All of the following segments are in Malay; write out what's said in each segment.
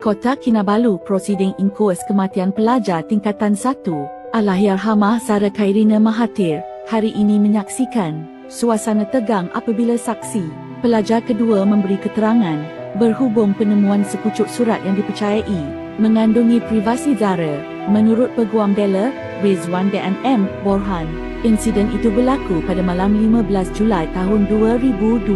Kota Kinabalu, Prosiding Inquest Kematian Pelajar Tingkatan 1, Allahyarhamah Zara Khairina Mahathir, hari ini menyaksikan suasana tegang apabila saksi pelajar kedua memberi keterangan berhubung penemuan sepucuk surat yang dipercayai mengandungi privasi Zara. Menurut Peguam Bella, Rizwan dan M. Borhan, insiden itu berlaku pada malam 15 Julai tahun 2025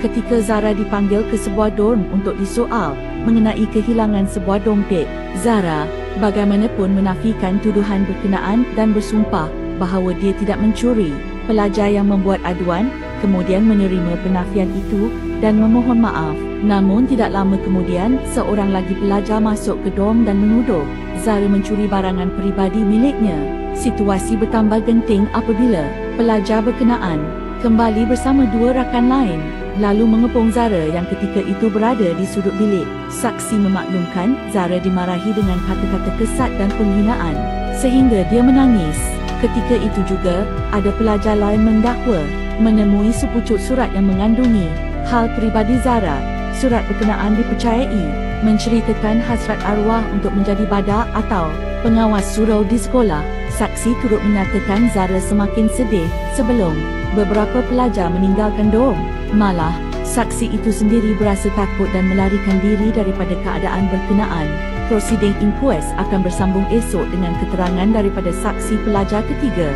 ketika Zara dipanggil ke sebuah dorm untuk disoal mengenai kehilangan sebuah dompet. Zara bagaimanapun menafikan tuduhan berkenaan dan bersumpah bahawa dia tidak mencuri. Pelajar yang membuat aduan kemudian menerima penafian itu dan memohon maaf. Namun tidak lama kemudian, seorang lagi pelajar masuk ke dorm dan menuduh Zara mencuri barangan peribadi miliknya. Situasi bertambah genting apabila pelajar berkenaan kembali bersama dua rakan lain lalu mengepung Zara yang ketika itu berada di sudut bilik. Saksi memaklumkan Zara dimarahi dengan kata-kata kesat dan penghinaan sehingga dia menangis. Ketika itu juga, ada pelajar lain mendakwa menemui sepucuk surat yang mengandungi hal peribadi Zara. Surat berkenaan dipercayai menceritakan hasrat arwah untuk menjadi badak atau pengawas surau di sekolah. Saksi turut menyatakan Zara semakin sedih sebelum beberapa pelajar meninggalkan dorm. Malah, saksi itu sendiri berasa takut dan melarikan diri daripada keadaan berkenaan. Prosiding Inquest akan bersambung esok dengan keterangan daripada saksi pelajar ketiga.